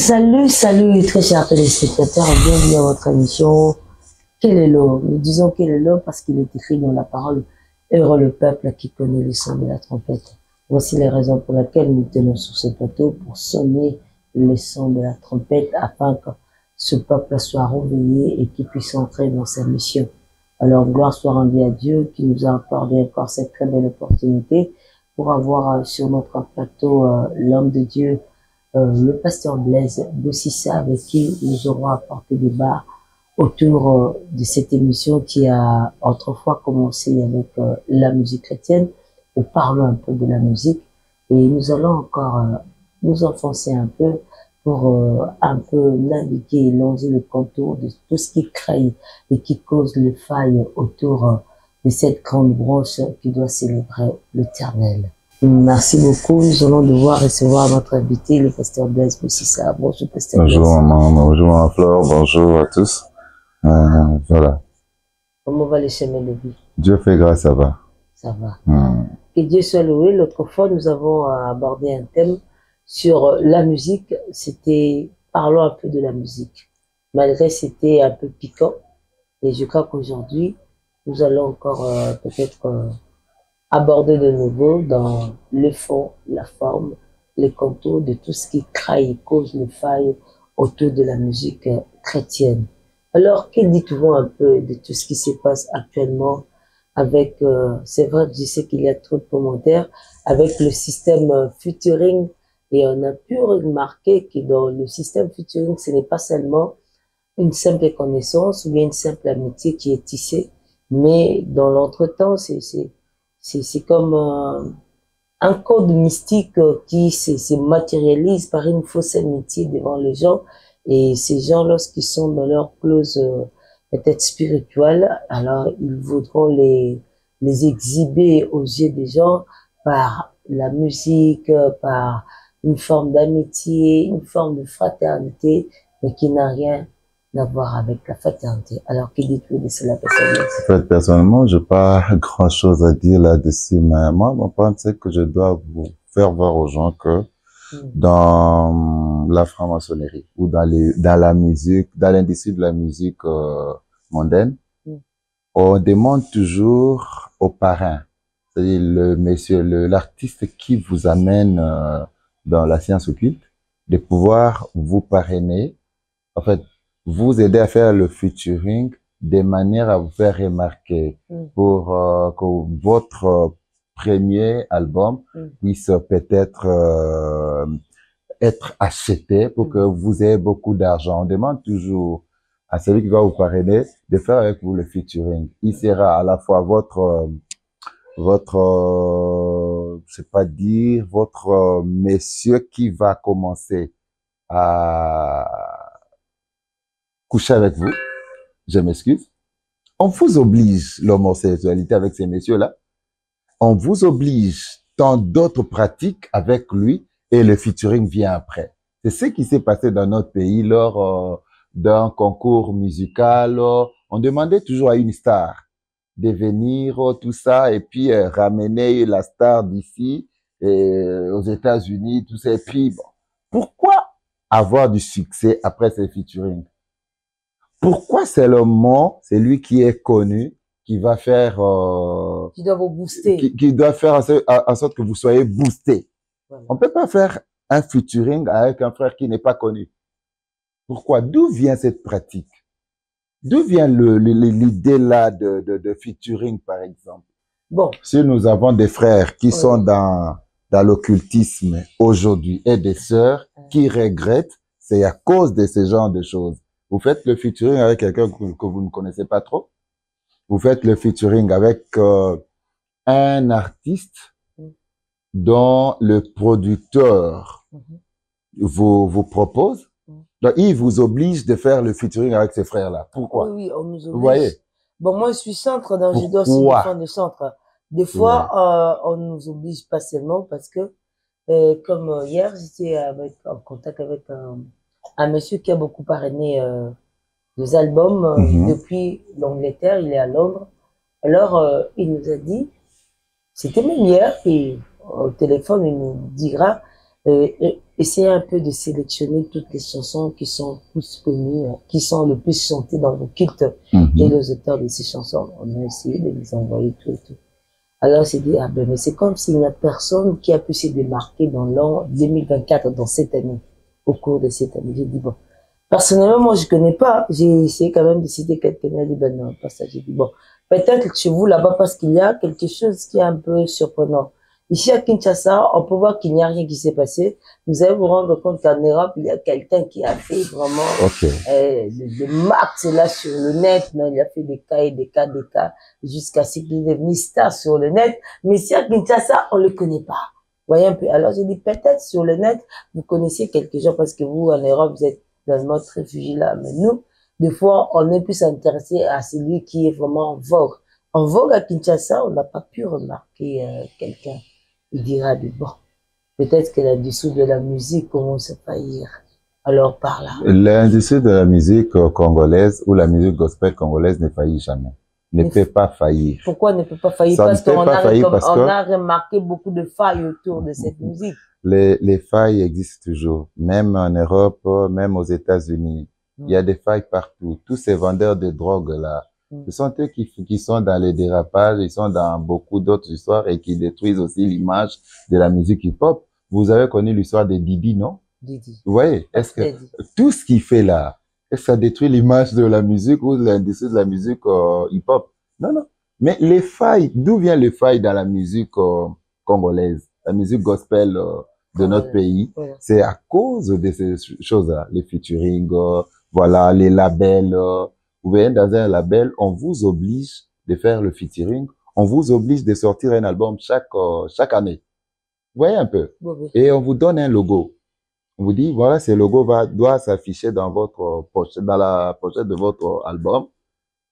Salut, salut, très chers téléspectateurs, bienvenue à votre émission Quel est l'eau? Nous disons Quel est l'eau parce qu'il est écrit dans la parole Heureux le peuple qui connaît le son de la trompette. Voici les raisons pour lesquelles nous tenons sur ce plateau pour sonner le son de la trompette afin que ce peuple soit réveillé et qu'il puisse entrer dans sa mission. Alors, gloire soit rendue à Dieu qui nous a accordé encore cette très belle opportunité pour avoir sur notre plateau l'homme de Dieu, le pasteur Blaise Bossissa, avec qui nous aurons apporté débat autour de cette émission qui a autrefois commencé avec la musique chrétienne, ou parlons un peu de la musique, et nous allons encore nous enfoncer un peu pour un peu naviguer et longer le contour de tout ce qui crée et qui cause les failles autour de cette grande branche qui doit célébrer l'Éternel. Merci beaucoup. Nous allons devoir recevoir notre invité, le pasteur Blaise Bossissa. Bonjour, pasteur Blaise. Bonjour, maman. Bonjour, maman Flore. Bonjour à tous. Voilà. Comment va les chemins de vie? Dieu fait grâce, ça va. Ça va. Que Dieu soit loué. L'autre fois, nous avons abordé un thème sur la musique. C'était, parlons un peu de la musique. Malgré c'était un peu piquant. Et je crois qu'aujourd'hui, nous allons encore peut-être aborder de nouveau dans le fond, la forme, les contours de tout ce qui crée et cause les failles autour de la musique chrétienne. Alors, que dites-vous un peu de tout ce qui se passe actuellement avec, c'est vrai que je sais qu'il y a trop de commentaires, avec le système featuring, et on a pu remarquer que dans le système featuring, ce n'est pas seulement une simple connaissance ou bien une simple amitié qui est tissée, mais dans l'entretemps, c'est comme un code mystique qui se matérialise par une fausse amitié devant les gens. Et ces gens, lorsqu'ils sont dans leur clause peut-être spirituelle, alors ils voudront les exhiber aux yeux des gens par la musique, par une forme d'amitié, une forme de fraternité, mais qui n'a rien à voir avec la fraternité. Alors, que dites-vous de cela, personnellement? En fait, personnellement, je n'ai pas grand-chose à dire là-dessus, mais moi, mon point, c'est que je dois vous faire voir aux gens que dans la franc-maçonnerie ou dans la musique, dans l'industrie de la musique mondaine, on demande toujours au parrain, c'est-à-dire le monsieur, l'artiste qui vous amène dans la science occulte, de pouvoir vous parrainer, en fait, vous aider à faire le featuring de manière à vous faire remarquer pour que votre premier album puisse peut-être être acheté pour que vous ayez beaucoup d'argent. On demande toujours à celui qui va vous parrainer de faire avec vous le featuring. Il sera à la fois je sais pas dire, votre monsieur qui va commencer à coucher avec vous. Je m'excuse. On vous oblige l'homosexualité avec ces messieurs-là. On vous oblige tant d'autres pratiques avec lui et le featuring vient après. C'est ce qui s'est passé dans notre pays lors d'un concours musical. On demandait toujours à une star de venir, tout ça, et puis ramener la star d'ici aux États-Unis, tout ça. Et puis, bon, pourquoi avoir du succès après ces featuring? Pourquoi seulement c'est lui qui est connu, qui va faire... qui doit vous booster. Qui doit faire en sorte que vous soyez boosté. Voilà. On ne peut pas faire un featuring avec un frère qui n'est pas connu. Pourquoi? D'où vient cette pratique? D'où vient l'idée là de featuring, par exemple? Bon. Si nous avons des frères qui sont dans l'occultisme aujourd'hui et des sœurs qui regrettent, c'est à cause de ce genre de choses. Vous faites le featuring avec quelqu'un que vous ne connaissez pas trop. Vous faites le featuring avec un artiste dont le producteur vous propose. Donc, il vous oblige de faire le featuring avec ces frères-là. Pourquoi? Oui, on nous oblige. Vous voyez? Bon, moi, je suis centre, donc je dois aussi défendre le centre. Des fois, on nous oblige pas seulement parce que, comme hier, j'étais en contact avec un monsieur qui a beaucoup parrainé des albums depuis l'Angleterre, il est à Londres. Alors, il nous a dit, c'était même hier, et au téléphone, il nous dira, Essayez un peu de sélectionner toutes les chansons qui sont plus connues, qui sont le plus chantées dans vos cultes et les auteurs de ces chansons. On a essayé de les envoyer tout et tout. Alors, j'ai dit, ah ben, mais c'est comme s'il n'y a personne qui a pu se démarquer dans l'an 2024, dans cette année, au cours de cette année. J'ai dit, bon, personnellement, moi, je connais pas. J'ai essayé quand même de citer quelqu'un. Il a dit, ben non, pas ça. J'ai dit, bon, peut-être chez vous là-bas, parce qu'il y a quelque chose qui est un peu surprenant. Ici à Kinshasa, on peut voir qu'il n'y a rien qui s'est passé. Vous allez vous rendre compte qu'en Europe, il y a quelqu'un qui a fait vraiment des max là sur le net. Non, il a fait des cas et des cas, jusqu'à ce qu'il est devenu star sur le net. Mais ici à Kinshasa, on le connaît pas. Vous voyez un peu. Alors j'ai dit peut-être sur le net, vous connaissez quelque chose parce que vous en Europe, vous êtes dans le mode réfugié là. Mais nous, des fois, on est plus intéressé à celui qui est vraiment en vogue. En vogue à Kinshasa, on n'a pas pu remarquer quelqu'un. Il dira, bon, peut-être que l'industrie de la musique commence à faillir. Alors par là. L'industrie de la musique congolaise ou la musique gospel congolaise ne faillit jamais. Ne peut pas faillir. Pourquoi ne peut pas faillir? Parce qu'on a remarqué beaucoup de failles autour de cette musique. Les failles existent toujours, même en Europe, même aux États-Unis. Il y a des failles partout. Tous ces vendeurs de drogue là, ce sont eux qui sont dans les dérapages, ils sont dans beaucoup d'autres histoires et qui détruisent aussi l'image de la musique hip-hop. Vous avez connu l'histoire de Didi, non? Didi. Vous voyez, est-ce que tout ce qu'il fait là, est-ce que ça détruit l'image de la musique ou de l'industrie de la musique hip-hop? Non, non. Mais les failles, d'où viennent les failles dans la musique congolaise, la musique gospel de notre pays? C'est à cause de ces choses-là, les featuring, voilà, les labels. Vous voyez, dans un label, on vous oblige de faire le featuring, on vous oblige de sortir un album chaque année. Vous voyez un peu? Et on vous donne un logo. On vous dit, voilà, ce logo doit s'afficher dans votre pochette, dans la pochette de votre album.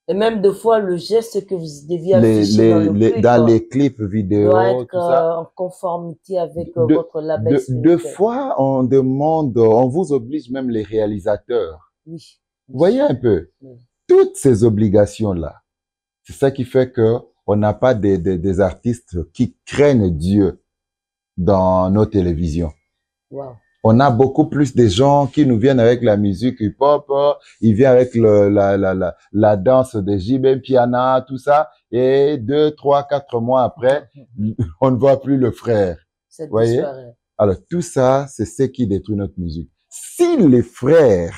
Et même deux fois, le geste que vous deviez afficher dans les clips vidéo, doit être tout ça, en conformité avec votre label. Deux fois, on demande, on vous oblige même les réalisateurs. Oui. Vous voyez un peu? Toutes ces obligations-là, c'est ça qui fait que on n'a pas des artistes qui craignent Dieu dans nos télévisions. Wow. On a beaucoup plus de gens qui nous viennent avec la musique hip-hop, ils viennent avec la danse de JB Piana, tout ça, et 2, 3, 4 mois après, on ne voit plus le frère. Vous voyez? Alors, tout ça, c'est ce qui détruit notre musique. Si les frères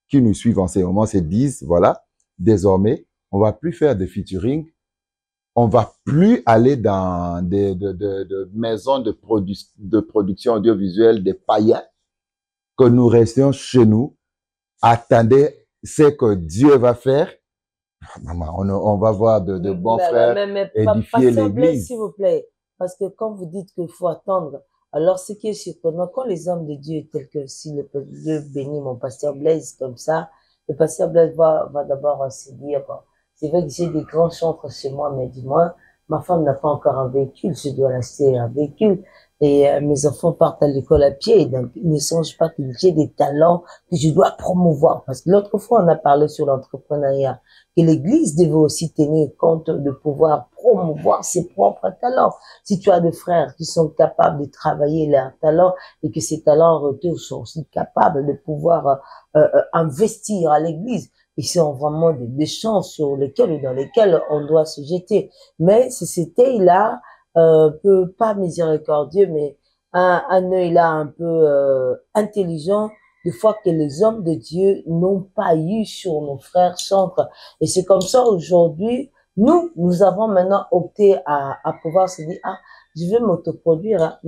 qui nous suivent en ce moment se disent, voilà, désormais, on va plus faire de featuring, on va plus aller dans des maisons de production audiovisuelle des païens, que nous restions chez nous, attendez ce que Dieu va faire. On va voir de bons frères édifier l'église. S'il vous plaît, parce que quand vous dites qu'il faut attendre, alors ce qui est surprenant, quand les hommes de Dieu, tels que si le Dieu bénit mon pasteur Blaise comme ça, le pasteur Blaise va d'abord se dire, bon, c'est vrai que j'ai des grands chantres chez moi, mais dis-moi, ma femme n'a pas encore un véhicule, je dois l'acheter un véhicule. Et mes enfants partent à l'école à pied, donc ils ne songent pas que j'ai des talents que je dois promouvoir. Parce que l'autre fois, on a parlé sur l'entrepreneuriat, que l'Église devait aussi tenir compte de pouvoir promouvoir ses propres talents. Si tu as des frères qui sont capables de travailler leurs talents et que ces talents en retour sont aussi capables de pouvoir investir à l'Église, ils sont vraiment des champs sur lesquels, dans lesquels on doit se jeter. Mais c'était là, peu pas miséricordieux, mais un œil là un peu intelligent, des fois que les hommes de Dieu n'ont pas eu sur nos frères chantres. Et c'est comme ça aujourd'hui, nous avons maintenant opté à pouvoir se dire, ah, je vais m'autoproduire.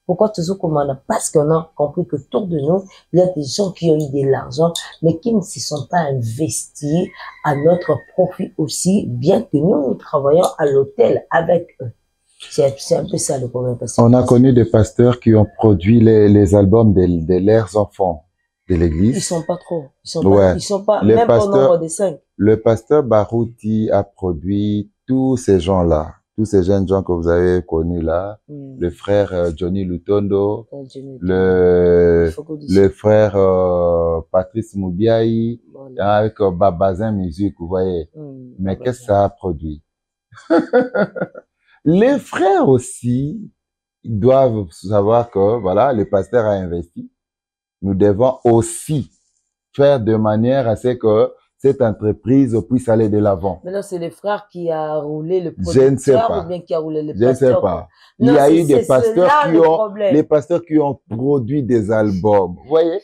Pourquoi toujours commande? Parce qu'on a compris que autour de nous, il y a des gens qui ont eu de l'argent, mais qui ne se sont pas investis à notre profit aussi, bien que nous travaillons à l'hôtel avec eux. C'est un peu ça le problème. On a connu des pasteurs qui ont produit les albums de leurs enfants de l'église. Ils sont pas trop. Ils sont pas, même au nombre de 5. Le pasteur Barouti a produit tous ces gens-là. Tous ces jeunes gens que vous avez connus là, le frère Johnny Lutondo, le frère Patrice Moubiaï, avec Babazin Musique, vous voyez. Mais qu'est-ce que ça a produit? Les frères aussi ils doivent savoir que, voilà, le pasteur a investi. Nous devons aussi faire de manière à ce que cette entreprise puisse aller de l'avant. Maintenant, c'est le frère qui a roulé le Je ne sais producteur ou pas. bien qui a roulé le Je ne sais pasteur. pas. Non, Il y a eu des c'est pasteurs là qui le ont, problème. les pasteurs qui ont produit des albums. Vous voyez?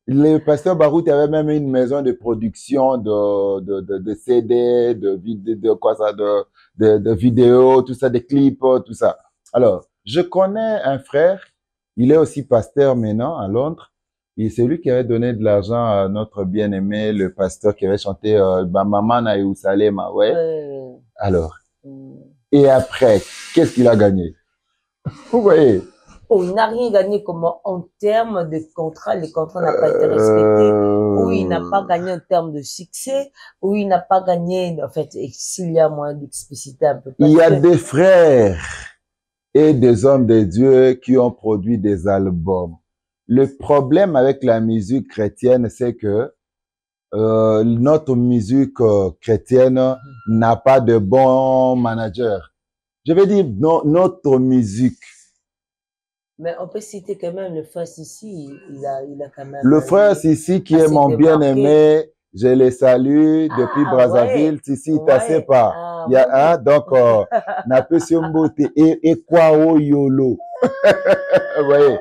Le pasteur Barout avait même une maison de production de CD, de quoi ça, de vidéos, tout ça, des clips, tout ça. Alors, je connais un frère, il est aussi pasteur maintenant à Londres. Et c'est lui qui avait donné de l'argent à notre bien-aimé, le pasteur qui avait chanté Maman na Yerusalema, ouais. Alors, et après, qu'est-ce qu'il a gagné? Vous voyez? Oh, il n'a rien gagné comme en termes de contrat. Le contrat n'a pas été respecté. Ou il n'a pas gagné en termes de succès. Ou il n'a pas gagné, en fait, s'il y a moyen d'expliciter un peu. Il y a des frères et des hommes de Dieu qui ont produit des albums. Le problème avec la musique chrétienne, c'est que notre musique chrétienne n'a pas de bons managers. Je veux dire, notre musique. Mais on peut citer quand même le frère Sissi, il a quand même... Le frère Sissi qui est mon bien-aimé, je le salue depuis Brazzaville. Ouais, Sissi, t'as pas. Il y a un, donc, Napesiombote et Kwao Yolo. Vous voyez?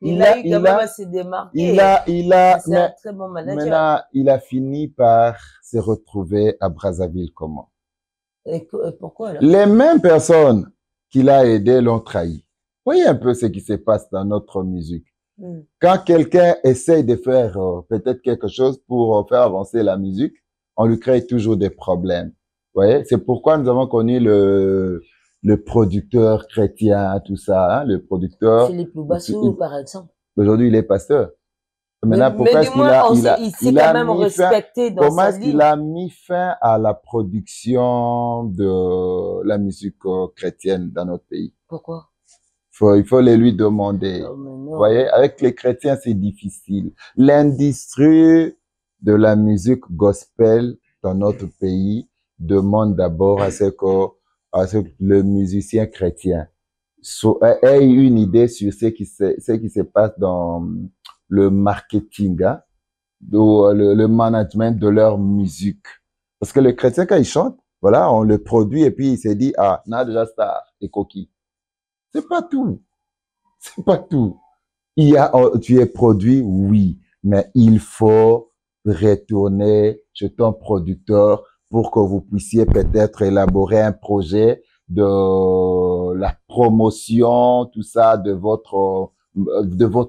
Il a eu quand même à se démarquer. C'est un très bon manager. Maintenant, il a fini par se retrouver à Brazzaville. Comment? Et pourquoi alors? Les mêmes personnes qu'il a aidées l'ont trahi. Voyez un peu ce qui se passe dans notre musique. Quand quelqu'un essaye de faire peut-être quelque chose pour faire avancer la musique, on lui crée toujours des problèmes. Vous voyez? C'est pourquoi nous avons connu le producteur chrétien, tout ça, hein, le producteur. Philippe Loubassou, par exemple. Aujourd'hui, il est pasteur. Maintenant, pourquoi est-ce qu'il a mis fin à la production de la musique chrétienne dans notre pays? Pourquoi? Il faut les lui demander. Vous voyez, avec les chrétiens, c'est difficile. L'industrie de la musique gospel dans notre pays demande d'abord à ce que le musicien chrétien ait une idée sur ce qui se passe dans le marketing, hein, le management de leur musique. Parce que les chrétiens, quand ils chantent, voilà, on le produit et puis il s'est dit, ah, on a déjà star et coquille. C'est pas tout. C'est pas tout. Tu es produit, oui, mais il faut retourner chez ton producteur pour que vous puissiez peut-être élaborer un projet de la promotion, tout ça, de votre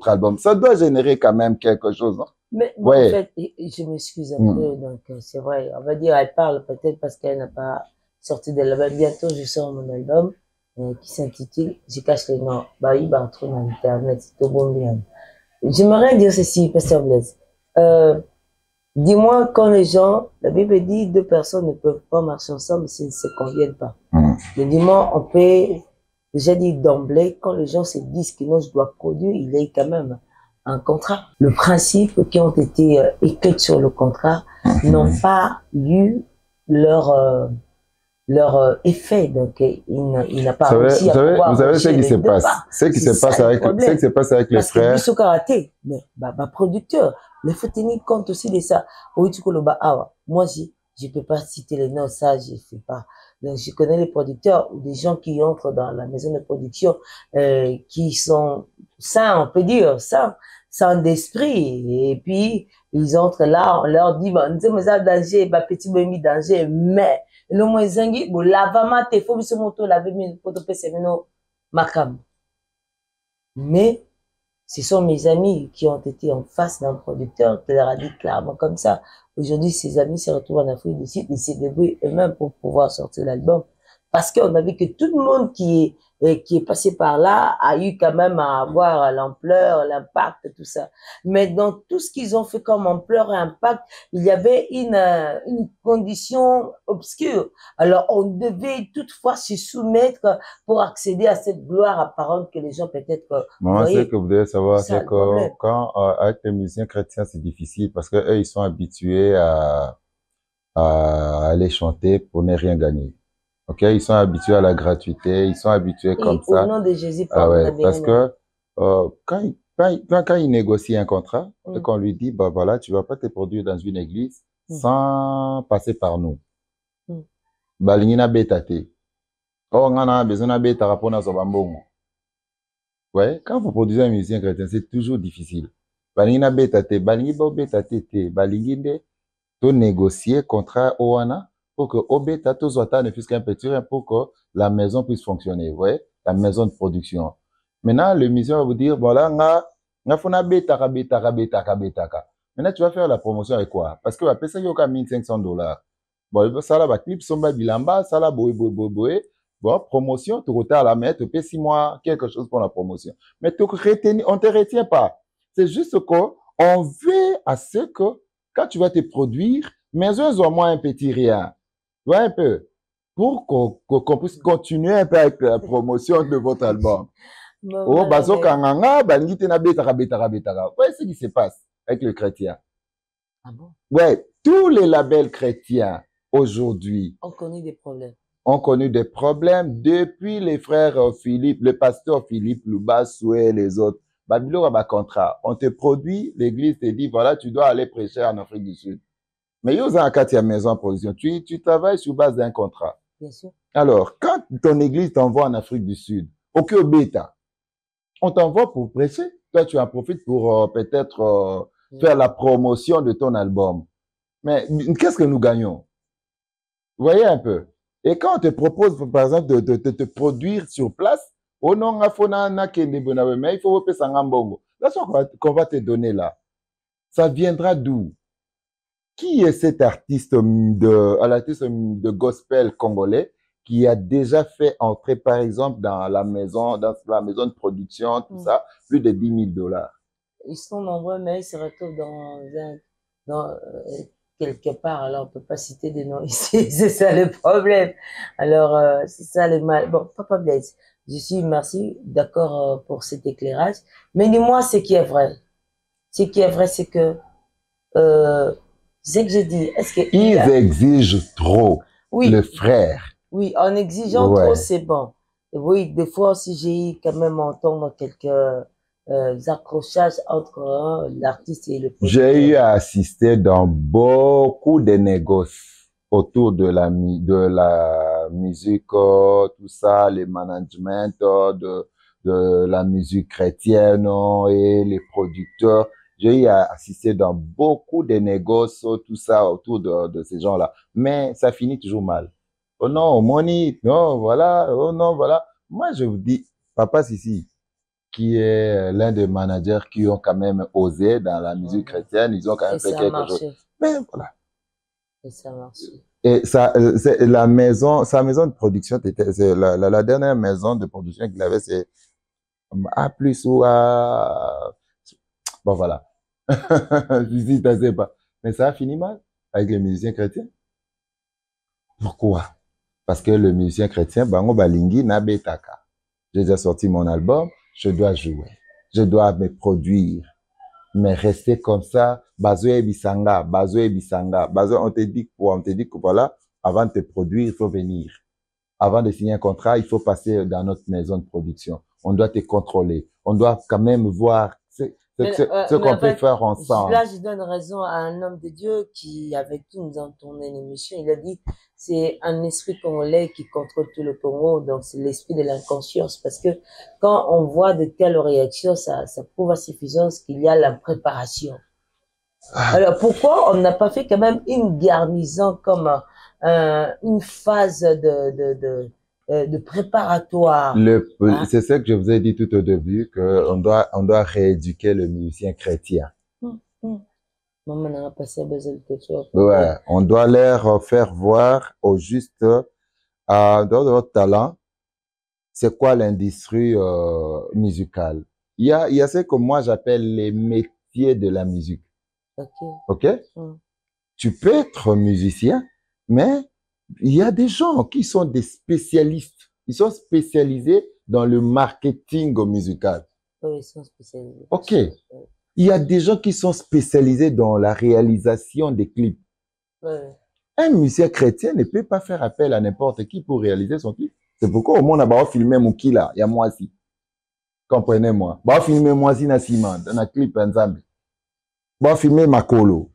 album. Ça doit générer quand même quelque chose, hein? Mais bon, en fait, je m'excuse un peu, donc c'est vrai, on va dire, elle parle peut-être parce qu'elle n'a pas sorti de l'album. Bientôt, je sors mon album qui s'intitule, je cache les noms, Baï Bartron dans Internet, c'est tout bon bien. J'aimerais dire ceci, Pasteur Blaise. Dis-moi, quand les gens, la Bible dit, deux personnes ne peuvent pas marcher ensemble s'ils ne se conviennent pas. Mais dis-moi, on peut déjà dire d'emblée, quand les gens se disent que non, je dois produire, il y a quand même un contrat. Le principe qui ont été écrits sur le contrat n'ont pas eu leur effet. Donc, il n'a pas réussi à pouvoir... Vous savez ce qui se passe. Ce qui se passe avec les frères. Parce que karaté, mais, producteur, mais il faut tenir compte aussi de ça. Moi, je peux pas citer les noms, ça, je fais pas. Donc, je connais les producteurs ou des gens qui entrent dans la maison de production, qui sont sains, on peut dire, sains d'esprit. Et puis, ils entrent là, on leur dit, bah, nous sommes danger, bah, petit bébé danger, mais, le moins zingi, bon, lavama, te faut, biso moto, laver, mais, pour te passer, makam. Mais, ce sont mes amis qui ont été en face d'un producteur qui leur a dit clairement comme ça. Aujourd'hui, ces amis se retrouvent en Afrique du Sud, ils se débrouillent eux-mêmes pour pouvoir sortir l'album. Parce qu'on a vu que tout le monde qui est passé par là a eu quand même à avoir l'ampleur, l'impact, tout ça. Mais dans tout ce qu'ils ont fait comme ampleur et impact, il y avait une condition obscure. Alors, on devait toutefois se soumettre pour accéder à cette gloire apparente que les gens peut-être... Maman, ce que vous devez savoir, c'est que quand, avec les musiciens chrétiens, c'est difficile parce que eux, ils sont habitués à aller chanter pour ne rien gagner. Ok, ils sont habitués à la gratuité, ils sont habitués comme Et au ça. nom de Jésus, Ah ouais, pardonne parce bien. que quand il négocie un contrat et qu'on lui dit, bah voilà, tu vas pas te produire dans une église sans passer par nous. Balingi na beta te. Oh, ngana besoin na beta rapona zobambongo. Ouais, quand vous produisez un musicien chrétien, c'est toujours difficile. Balingi na beta te, balingi ba beta te, balingi nde to négocier contrat oana pour que obeta to zota ne fût qu'un petit rien pour que la maison puisse fonctionner, vous voyez, la maison de production. Maintenant, le musicien va vous dire, voilà, nga fona betaka. Maintenant, tu vas faire la promotion avec quoi? Parce que, après ça, il y a 1500 $. Bon, ça là, clip, somba bilamba, ça là, boé. Bon, promotion, tu retard à la main, tu payes 6 mois, quelque chose pour la promotion. Mais on te retient pas. C'est juste qu'on veut à ce que, quand tu vas te produire, mais eux ont moins un petit rien. Tu vois un peu? Pour qu'on puisse continuer un peu avec la promotion de votre album. Oh, bazo kanganga, balingi te na betaka. Ouais, c'est ce qui se passe avec le chrétien. Ah bon? Ouais, tous les labels chrétiens aujourd'hui ont connu des problèmes. Ont connu des problèmes depuis les frères Philippe, le pasteur Philippe Loubasou et les autres. Babylone a un contrat. On te produit, l'église te dit, voilà, tu dois aller prêcher en Afrique du Sud. Mais il y a une maison en position. Tu travailles sur base d'un contrat. Bien sûr. Alors, quand ton église t'envoie en Afrique du Sud, au Beta, on t'envoie pour prêcher. Toi, tu en profites pour peut-être faire la promotion de ton album. Mais qu'est-ce que nous gagnons? Vous voyez un peu? Et quand on te propose, par exemple, de te produire sur place, oh non, il faut payer Sangambongo. Là, ce qu'on va te donner là, ça viendra d'où? Qui est cet artiste de gospel congolais qui a déjà fait entrer, par exemple, dans la maison de production, tout ça, plus de 10 000 $? Ils sont nombreux, mais ils se retrouvent dans quelque part. Alors, on peut pas citer des noms ici. C'est ça le problème. Alors, c'est ça le mal. Bon, Papa Blaise, je suis, merci, d'accord pour cet éclairage. Mais dis-moi ce qui est vrai. Ce qui est vrai, c'est que, c'est que je dis, est-ce que... Ils exigent trop, oui, le frère. Oui, en exigeant trop, c'est bon. Et oui, des fois aussi, j'ai eu quand même entendre quelques accrochages entre l'artiste et le producteur. J'ai eu à assister dans beaucoup de négoces autour de la musique, tout ça, les managements de la musique chrétienne et les producteurs. J'ai eu à assister dans beaucoup de négoces, tout ça, autour de ces gens-là. Mais ça finit toujours mal. Oh non, money, non, voilà, oh non, voilà. Moi, je vous dis, Papa Sissi, qui est l'un des managers qui ont quand même osé dans la musique chrétienne, ils ont quand même fait quelque chose. Mais voilà. Et ça marche. Et ça, sa maison de production, la dernière maison de production qu'il avait, c'est A plus ou A. Bon, voilà. Je ne sais pas. Mais ça a fini mal avec les musiciens chrétiens. Pourquoi? Parce que le musicien chrétien, Bango Balingi, Nabetaka. J'ai déjà sorti mon album, je dois jouer. Je dois me produire. Mais rester comme ça, Bazoé Bisanga, on te dit quoi? On te dit que voilà, avant de te produire, il faut venir. Avant de signer un contrat, il faut passer dans notre maison de production. On doit te contrôler. On doit quand même voir ce qu'on peut faire ensemble. Là, je donne raison à un homme de Dieu qui, avec qui nous avons tourné l'émission, il a dit, c'est un esprit congolais qui contrôle tout le Congo, donc c'est l'esprit de l'inconscience, parce que quand on voit de telles réactions, ça prouve à suffisance qu'il y a la préparation. Alors, pourquoi on n'a pas fait quand même une garnison comme une phase de préparatoire? C'est ce que je vous ai dit tout au début, qu'on doit rééduquer le musicien chrétien. Maman n'a pas besoin de quelque chose. Ouais, on doit leur faire voir au juste, dans leur talent, c'est quoi l'industrie musicale. Il y a ce que moi j'appelle les métiers de la musique. Ok? Tu peux être musicien, mais il y a des gens qui sont des spécialistes. Ils sont spécialisés dans le marketing musical. Oui, ils sont spécialisés. Ok. Il y a des gens qui sont spécialisés dans la réalisation des clips. Ouais. Un musicien chrétien ne peut pas faire appel à n'importe qui pour réaliser son clip. C'est pourquoi au monde, on va filmer mon kila, il y a moi aussi. Comprenez-moi. On va filmer moi aussi na Simon, dans un clip ensemble. On va filmer Makolo.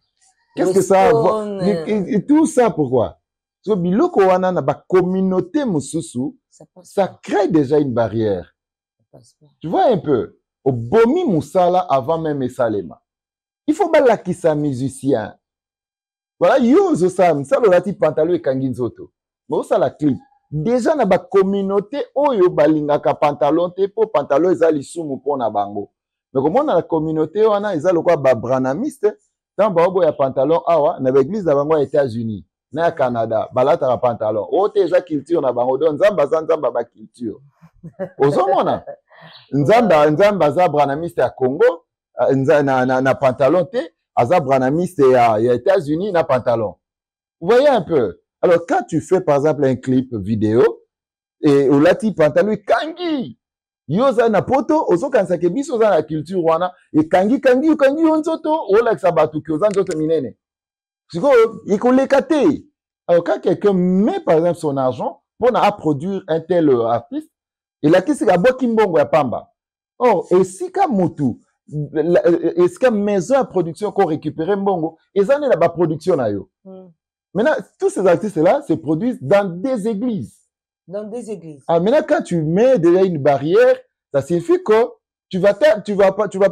Qu'est-ce que ça a et tout ça, pourquoi? Parce que biloko wana na ba communauté mususu, ça crée déjà une barrière. Tu vois un peu? Au bomi musala avant même Esalema. Il faut pas lakisa musicien. Voilà, yo zo sam, ça le lati pantalon et kangi nzoto. Mais ça la clip. Déjà na ba communauté oyo balingaka pantalon te po pantalon ezali sumu pona bango. Mais comment na la communauté wana ezali quoi ba branamiste dans ba obo ya pantalon awa na l'église na bango aux États-Unis, na Canada, balata la pantalon. O te eza culture na bango don nzamba ba culture. Ozomona. Nzamba za branamiste ya Congo, na pantalon te. Aza branamiste ya États-Unis na pantalon. Vous voyez un peu. Alors quand tu fais par exemple un clip vidéo et au lati pantalon kangi yoza na poto ozokanisa ke biso za na culture wana et kangi onzoto ola ka batu ki oza nzoto minene. Siko ikoleka te. Alors quand quelqu'un met par exemple son argent pour na produire un tel artiste, il a kisi ka boki mbongo ya pamba. Oh, et si ka mutu est-ce que maison à production qu'on récupère mbongo et ça n'est pas production na yo. Maintenant tous ces artistes là se produisent dans des églises. Dans des églises. Ah, maintenant quand tu mets déjà une barrière, ça signifie que tu vas pas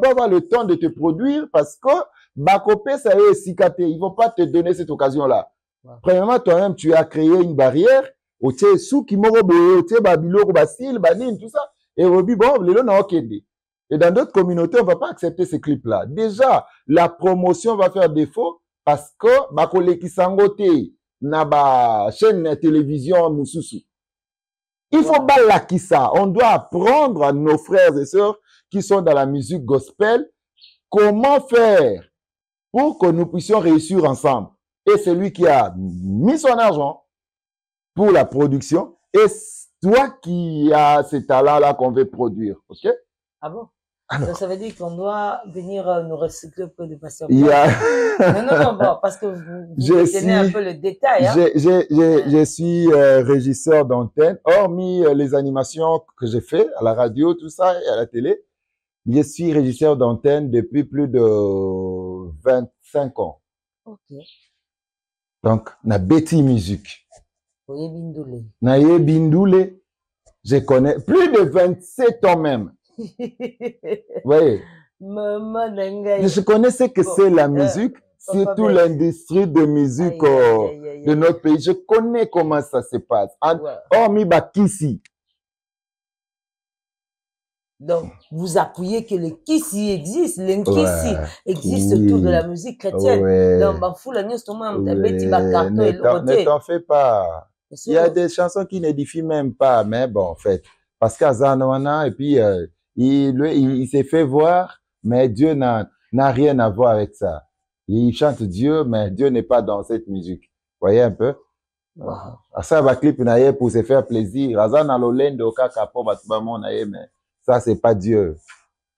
avoir le temps de te produire parce que bakopé ça est sicaté, ils vont pas te donner cette occasion là. Ouais. Premièrement toi-même tu as créé une barrière au tché sou ki moko boye, au tché babilo ko basil banine tout ça et obi bon lelo na okende. Et dans d'autres communautés, on ne va pas accepter ces clips-là. Déjà, la promotion va faire défaut parce que bakole ki sangote na ba chaîne de télévision mususu. Il faut balaki ça. On doit apprendre à nos frères et sœurs qui sont dans la musique gospel comment faire pour que nous puissions réussir ensemble. Et celui qui a mis son argent pour la production et toi qui as ce talent-là qu'on veut produire. OK? Ah bon? Alors, donc, ça veut dire qu'on doit venir nous recycler un peu de patience. Non, bon, parce que vous tenez un peu le détail. Hein? Je suis régisseur d'antenne, hormis les animations que j'ai fait à la radio, tout ça, et à la télé. Je suis régisseur d'antenne depuis plus de 25 ans. Ok. Donc, na Betty Musique. Oye Bindoulé. Na ye Bindoulé. Je connais plus de 27 ans même. Oui. Je connais ce que c'est la musique, surtout l'industrie de musique de notre pays. Je connais comment ça se passe. Hormis Bakissi. Donc, vous appuyez que le Kissi existe, l'Nkissi existe autour de la musique chrétienne. Donc, ne t'en fais pas. Il y a des chansons qui n'édifient même pas, mais bon, en fait. Parce qu'Azanoana, et puis, il s'est fait voir, mais Dieu n'a rien à voir avec ça. Il chante Dieu, mais Dieu n'est pas dans cette musique. Vous voyez un peu? Ça va clip pour se faire plaisir. Azana lolendo kakapo batubamo naye, mais ça c'est pas Dieu.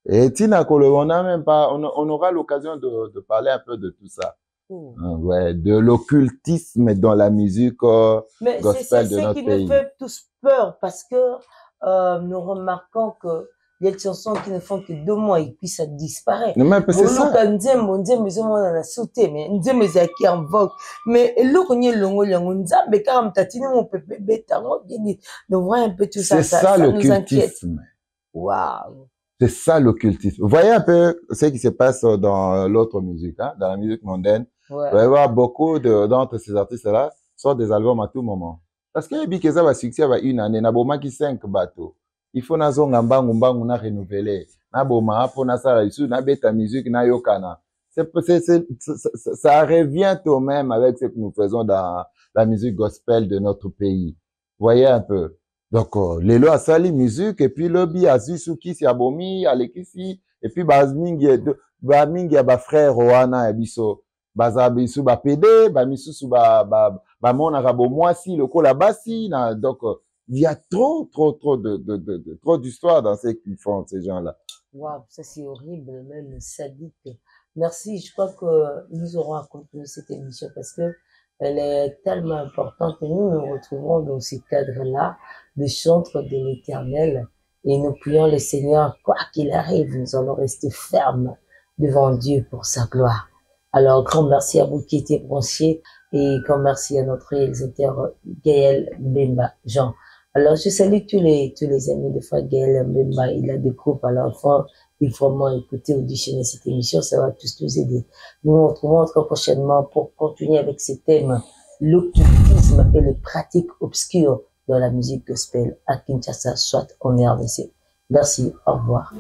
Et Tina Kolo, on a même pas, on aura l'occasion de parler un peu de tout ça. Ouais, de l'occultisme dans la musique gospel de notre pays. Mais c'est ce qui nous fait tous peur parce que nous remarquons que il y a des chansons qui ne font que 2 mois et puis ça disparaît. Mais c'est ça. Mais c'est ça l'occultisme. Waouh. C'est ça l'occultisme. Vous voyez un peu ce qui se passe dans l'autre musique, hein, dans la musique mondaine. Ouais. Vous allez voir beaucoup d'entre ces artistes-là sortent des albums à tout moment. Parce que Bikeza va succès va une année, na boma qui 5 bateaux. Il faut na zonga mbangu na renouveler. Na boma pour na sala isu na beta musique na yokana. Ça revient au même avec ce que nous faisons dans la musique gospel de notre pays. Vous voyez un peu. Donc, les lois sali musique, et puis lobby azusuki si abomi, alekisi, et puis bazmingi ya ba frère Oana biso, bazabisu ba PD, ba misusu ba mona rabo mwasi, le kola basi, donc, il y a trop d'histoires dans ce qu'ils font, ces gens-là. Waouh, ça c'est horrible, même sadique. Merci, je crois que nous aurons à continuer cette émission parce que elle est tellement importante et nous nous retrouvons dans ces cadres-là de chantres de l'Éternel et nous prions le Seigneur, quoi qu'il arrive, nous allons rester fermes devant Dieu pour sa gloire. Alors, grand merci à vous qui étiez branchés et grand merci à notre réalisateur Gaël Mbemba Jean. Alors, je salue tous les amis de frère Gaël Mbemba. Il a des groupes. Alors, il faut vraiment écouter, auditionner cette émission. Ça va tous nous aider. Nous nous retrouvons très prochainement pour continuer avec ces thèmes, l'occultisme et les pratiques obscures dans la musique gospel à Kinshasa, soit en RDC. Merci. Au revoir.